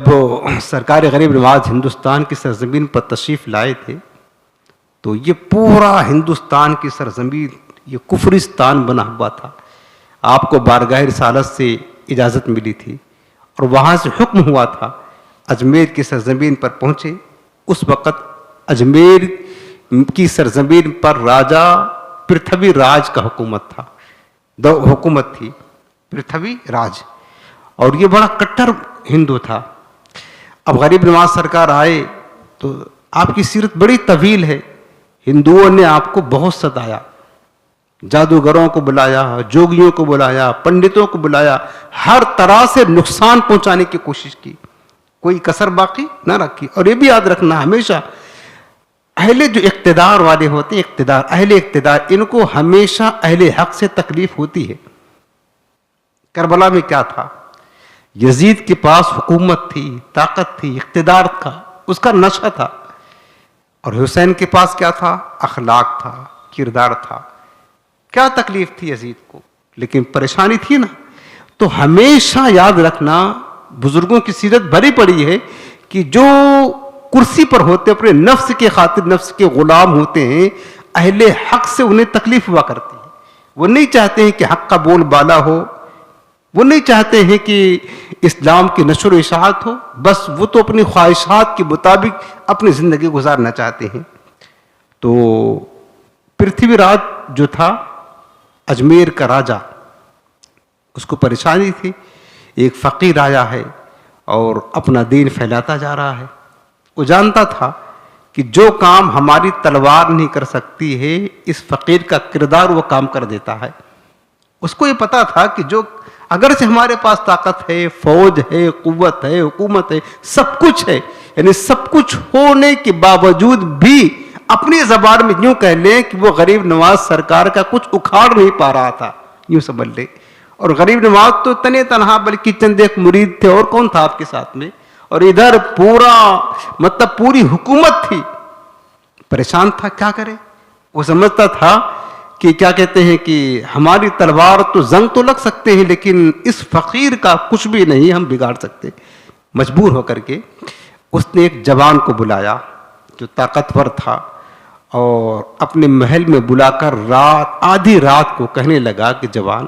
وہ سرکار غریب نواز ہندوستان کی سرزمین پر تشریف لائے تھے تو یہ پورا ہندوستان کی سرزمین یہ کفرستان بنا ہوا تھا. آپ کو بارگاہ رسالت سے اجازت ملی تھی اور وہاں سے حکم ہوا تھا اجمیر کی سرزمین پر پہنچے. اس وقت اجمیر کی سرزمین پر راجا پرتھوی راج کا حکومت تھا، حکومت تھی پرتھوی راج، اور یہ بڑا کٹر ہندو تھا. اب غریب نواز سرکار آئے تو آپ کی سیرت بڑی طویل ہے. ہندوؤں نے آپ کو بہت ستایا، جادوگروں کو بلایا، جوگیوں کو بلایا، پنڈتوں کو بلایا، ہر طرح سے نقصان پہنچانے کی کوشش کی، کوئی کسر باقی نہ رکھی. اور یہ بھی یاد رکھنا ہمیشہ اہل جو اقتدار والے ہوتے ہیں، اہل اقتدار، ان کو ہمیشہ اہل حق سے تکلیف ہوتی ہے. کربلا میں کیا تھا؟ یزید کے پاس حکومت تھی، طاقت تھی، اقتدار تھا، اس کا نشہ تھا. اور حسین کے پاس کیا تھا؟ اخلاق تھا، کردار تھا. کیا تکلیف تھی یزید کو، لیکن پریشانی تھی نا. تو ہمیشہ یاد رکھنا، بزرگوں کی سیرت بھری پڑی ہے کہ جو کرسی پر ہوتے اپنے نفس کے خاطر نفس کے غلام ہوتے ہیں، اہل حق سے انہیں تکلیف ہوا کرتی ہے. وہ نہیں چاہتے ہیں کہ حق کا بول بالا ہو، وہ نہیں چاہتے ہیں کہ اسلام کی نشر و اشاعت ہو، بس وہ تو اپنی خواہشات کے مطابق اپنی زندگی گزارنا چاہتے ہیں. تو پرتھوی راج جو تھا اجمیر کا راجا، اس کو پریشانی تھی. ایک فقیر آیا ہے اور اپنا دین پھیلاتا جا رہا ہے. وہ جانتا تھا کہ جو کام ہماری تلوار نہیں کر سکتی ہے، اس فقیر کا کردار وہ کام کر دیتا ہے. اس کو یہ پتا تھا کہ جو اگرچہ ہمارے پاس طاقت ہے، فوج ہے، قوت ہے، حکومت ہے، سب کچھ ہے، یعنی سب کچھ ہونے کے باوجود بھی اپنی زبان میں یوں کہہ لیں کہ وہ غریب نواز سرکار کا کچھ اکھاڑ نہیں پا رہا تھا، یوں سمجھ لیں. اور غریب نواز تو تنے تنہا بلکہ چند ایک مرید تھے، اور کون تھا آپ کے ساتھ میں، اور ادھر پوری حکومت تھی. پریشان تھا، کیا کرے. وہ سمجھتا تھا کہ کیا کہتے ہیں کہ ہماری تلوار تو زنگ تو لگ سکتے ہیں، لیکن اس فقیر کا کچھ بھی نہیں ہم بگاڑ سکتے. مجبور ہو کر کے اس نے ایک جوان کو بلایا جو طاقتور تھا، اور اپنے محل میں بلا کر آدھی رات کو کہنے لگا کہ جوان،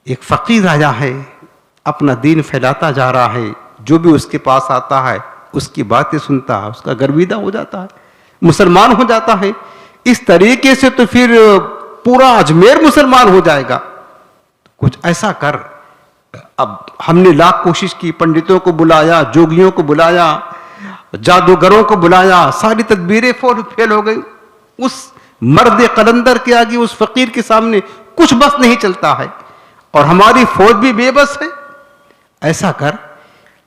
ایک فقیر آیا ہے، اپنا دین پھیلاتا جا رہا ہے، جو بھی اس کے پاس آتا ہے اس کی باتیں سنتا ہے، اس کا گرویدہ ہو جاتا ہے، مسلمان ہو جاتا ہے. اس طریقے سے تو پھر پورا اجمیر مسلمان ہو جائے گا. کچھ ایسا کر. اب ہم نے لاکھ کوشش کی، پنڈتوں کو بلایا، جوگیوں کو بلایا، جادوگروں کو بلایا، ساری تدبیریں فیل ہو گئی. اس مرد قلندر کے آگے، اس فقیر کے سامنے کچھ بس نہیں چلتا ہے، اور ہماری فوج بھی بے بس ہے. ایسا کر،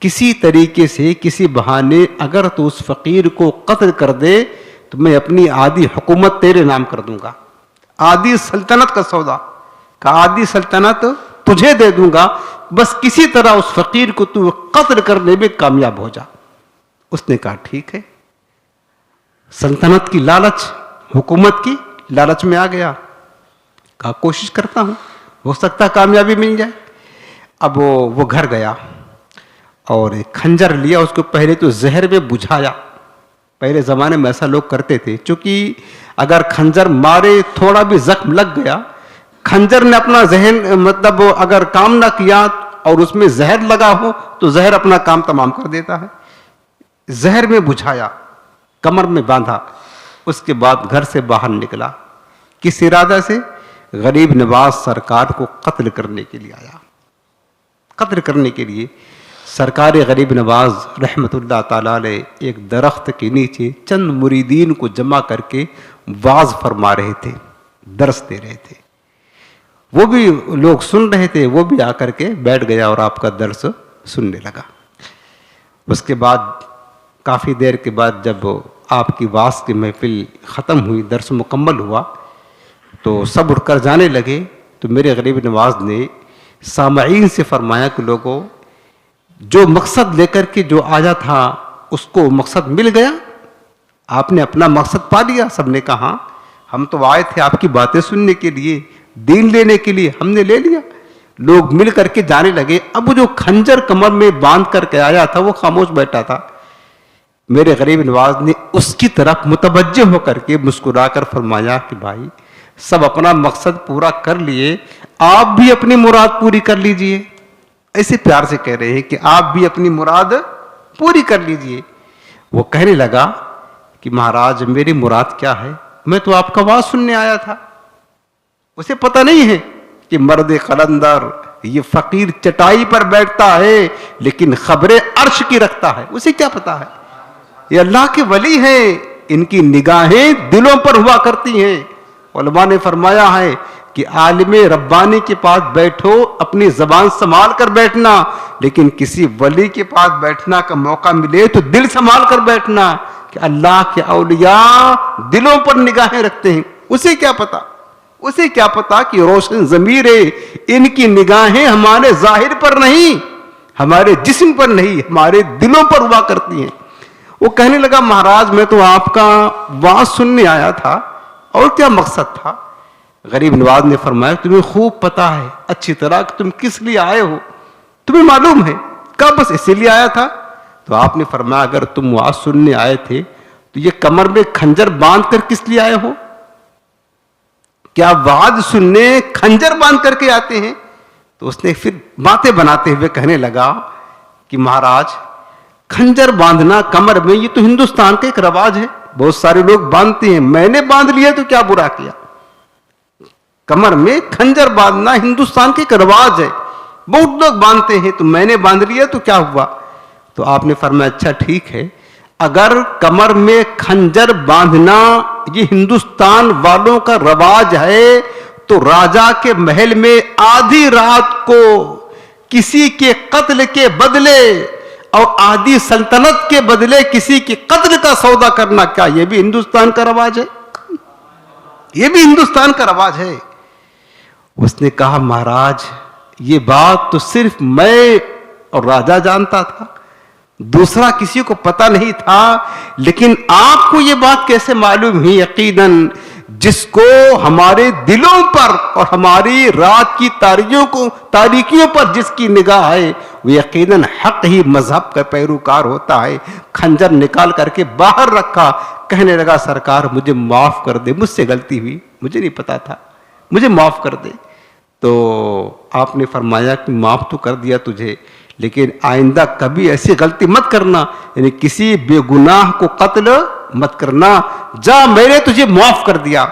کسی طریقے سے، کسی بہانے اگر تو اس فقیر کو قتل کر دے تو میں اپنی آدھی حکومت تیرے نام کر دوں گا، آدھی سلطنت کا سودا کا آدھی سلطنت تجھے دے دوں گا، بس کسی طرح اس فقیر کو تو قتل کرنے میں کامیاب ہو جا. اس نے کہا ٹھیک ہے. سلطنت کی لالچ، حکومت کی لالچ میں آ گیا، کہا کوشش کرتا ہوں، ہو سکتا کامیابی مل جائے. اب وہ گھر گیا اور ایک کھنجر لیا، اس کو پہلے تو زہر میں بجھایا. پہلے زمانے میں ایسا لوگ کرتے تھے، چونکہ اگر کھنجر مارے تھوڑا بھی زخم لگ گیا، کھنجر نے اپنا ذہن اگر کام نہ کیا اور اس میں زہر لگا ہو تو زہر اپنا کام تمام کر دیتا ہے. زہر میں بجھایا، کمر میں باندھا، اس کے بعد گھر سے باہر نکلا. کس ارادہ سے؟ غریب نواز سرکار کو قتل کرنے کے لیے آیا. قتل کرنے کے لیے سرکار غریب نواز رحمت اللہ تعالی علیہ ایک درخت کے نیچے چند مریدین کو جمع کر کے واعظ فرما رہے تھے، درس دے رہے تھے. وہ بھی لوگ سن رہے تھے، وہ بھی آ کر کے بیٹھ گیا اور آپ کا درس سننے لگا. اس کے بعد کافی دیر کے بعد جب آپ کی واعظ کی محفل ختم ہوئی، درس مکمل ہوا، تو سب اٹھ کر جانے لگے. تو میرے غریب نواز نے سامعین سے فرمایا کہ لوگوں، جو مقصد لے کر کے جو آیا تھا اس کو مقصد مل گیا، آپ نے اپنا مقصد پا لیا. سب نے کہا ہم تو آئے تھے آپ کی باتیں سننے کے لیے، دین لینے کے لیے، ہم نے لے لیا. لوگ مل کر کے جانے لگے. اب وہ جو خنجر کمر میں باندھ کر کے آیا تھا وہ خاموش بیٹھا تھا. میرے غریب نواز نے اس کی طرف متوجہ ہو کر کے مسکرا کر فرمایا کہ بھائی سب اپنا مقصد پورا کر لیے, آپ بھی اپنی مراد پوری کر لیجئے. ایسے پیار سے کہہ رہے ہیں کہ آپ بھی اپنی مراد پوری کر لیجئے. وہ کہنے لگا کہ مہاراج میری مراد کیا ہے, میں تو آپ کا واز سننے آیا تھا. اسے پتہ نہیں ہے کہ مرد قلندر یہ فقیر چٹائی پر بیٹھتا ہے لیکن خبر عرش کی رکھتا ہے. اسے کیا پتا ہے, یہ اللہ کے ولی ہیں, ان کی نگاہیں دلوں پر ہوا کرتی ہیں. علماء نے فرمایا ہے کہ عالم ربانی کے پاس بیٹھو اپنی زبان سنبھال کر بیٹھنا, لیکن کسی ولی کے پاس بیٹھنا کا موقع ملے تو دل سنبھال کر بیٹھنا کہ اللہ کے اولیاء دلوں پر نگاہیں رکھتے ہیں. اسے کیا پتا, اسے کیا پتا کہ روشن ضمیر ہے, ان کی نگاہیں ہمارے ظاہر پر نہیں, ہمارے جسم پر نہیں, ہمارے دلوں پر ہوا کرتی ہیں. وہ کہنے لگا مہاراج میں تو آپ کا واز سننے آیا تھا, اور کیا مقصد تھا؟ غریب نواز نے فرمایا تمہیں خوب پتا ہے اچھی طرح کہ تم کس لیے آئے ہو, تمہیں معلوم ہے. کہا بس اسی لیے آیا تھا. تو آپ نے فرمایا اگر تم واز سننے آئے تھے تو یہ کمر میں خنجر باندھ کر کس لیے آئے ہو؟ کیا واز سننے خنجر باندھ کر کے آتے ہیں؟ تو اس نے پھر باتیں بناتے ہوئے کہنے لگا کہ مہاراج خنجر باندھنا کمر میں یہ تو ہندوستان کا ایک رواج ہے, بہت سارے لوگ باندھتے ہیں, میں نے باندھ لیا تو کیا برا کیا؟ کمر میں خنجر باندھنا ہندوستان کا ایک رواج ہے, بہت لوگ باندھتے ہیں, تو میں نے باندھ لیا تو کیا ہوا؟ تو آپ نے فرمایا اچھا ٹھیک ہے, اگر کمر میں خنجر باندھنا یہ ہندوستان والوں کا رواج ہے تو راجا کے محل میں آدھی رات کو کسی کے قتل کے بدلے اور آدھی سلطنت کے بدلے کسی کے قتل کا سودا کرنا, کیا یہ بھی ہندوستان کا رواج ہے؟ یہ بھی ہندوستان کا رواج ہے. اس نے کہا مہاراج یہ بات تو صرف میں اور راجا جانتا تھا, دوسرا کسی کو پتہ نہیں تھا, لیکن آپ کو یہ بات کیسے معلوم ہوئی؟ یقیناً جس کو ہمارے دلوں پر اور ہماری رات کی تاریکیوں پر جس کی نگاہ ہے وہ یقیناً حق ہی مذہب کا پیروکار ہوتا ہے. خنجر نکال کر کے باہر رکھا, کہنے لگا سرکار مجھے معاف کر دے, مجھ سے غلطی ہوئی, مجھے نہیں پتا تھا, مجھے معاف کر دے. تو آپ نے فرمایا کہ معاف تو کر دیا تجھے, لیکن آئندہ کبھی ایسی غلطی مت کرنا, یعنی کسی بے گناہ کو قتل مت کرنا, جا میں نے تجھے معاف کر دیا.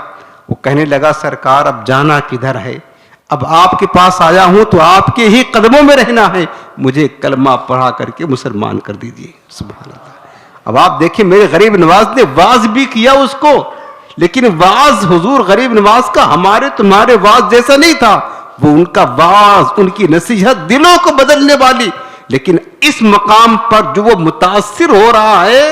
وہ کہنے لگا سرکار اب جانا کدھر ہے, اب آپ کے پاس آیا ہوں تو آپ کے ہی قدموں میں رہنا ہے, مجھے کلمہ پڑھا کر کے مسلمان کر دیجیے. سبحان اللہ. اب آپ دیکھیں میرے غریب نواز نے واز بھی کیا اس کو, لیکن واز حضور غریب نواز کا ہمارے تمہارے واز جیسا نہیں تھا, وہ ان کا واز ان کی نصیحت دلوں کو بدلنے والی. لیکن اس مقام پر جو وہ متاثر ہو رہا ہے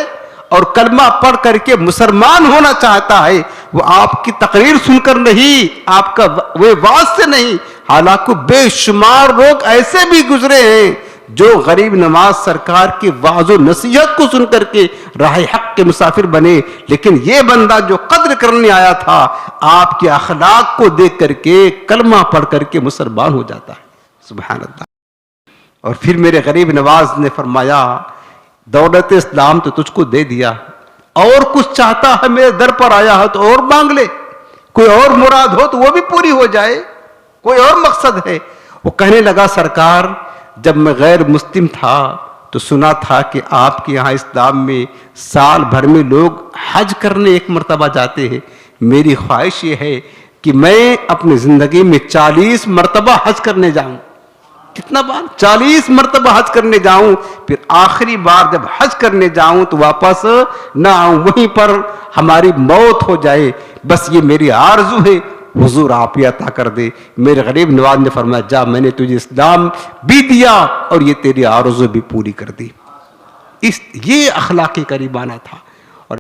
اور کلمہ پڑھ کر کے مسلمان ہونا چاہتا ہے, وہ آپ کی تقریر سن کر نہیں, آپ کا وہ واز سے نہیں. حالانکہ بے شمار لوگ ایسے بھی گزرے ہیں جو غریب نواز سرکار کی واز و نصیحت کو سن کر کے راہ حق کے مسافر بنے, لیکن یہ بندہ جو قدر کرنے آیا تھا آپ کے اخلاق کو دیکھ کر کے کلمہ پڑھ کر کے مسلمان ہو جاتا ہے. سبحان اللہ. اور پھر میرے غریب نواز نے فرمایا دولت اسلام تو تجھ کو دے دیا, اور کچھ چاہتا ہے میرے در پر آیا ہے تو اور مانگ لے, کوئی اور مراد ہو تو وہ بھی پوری ہو جائے, کوئی اور مقصد ہے. وہ کہنے لگا سرکار جب میں غیر مسلم تھا تو سنا تھا کہ آپ کے یہاں اسلام میں سال بھر میں لوگ حج کرنے ایک مرتبہ جاتے ہیں, میری خواہش یہ ہے کہ میں اپنی زندگی میں 40 مرتبہ حج کرنے جاؤں. کتنا بار؟ 40 مرتبہ حج کرنے جاؤں, پھر آخری بار جب حج کرنے جاؤں تو واپس نہ آؤں, وہیں پر ہماری موت ہو جائے, بس یہ میری آرزو ہے, حضور آپ یہ عطا کر دے. میرے غریب نواز نے فرمایا جا میں نے تجھے اسلام بھی دیا اور یہ تیری آرزو بھی پوری کر دی. یہ اخلاقی قریبانہ تھا.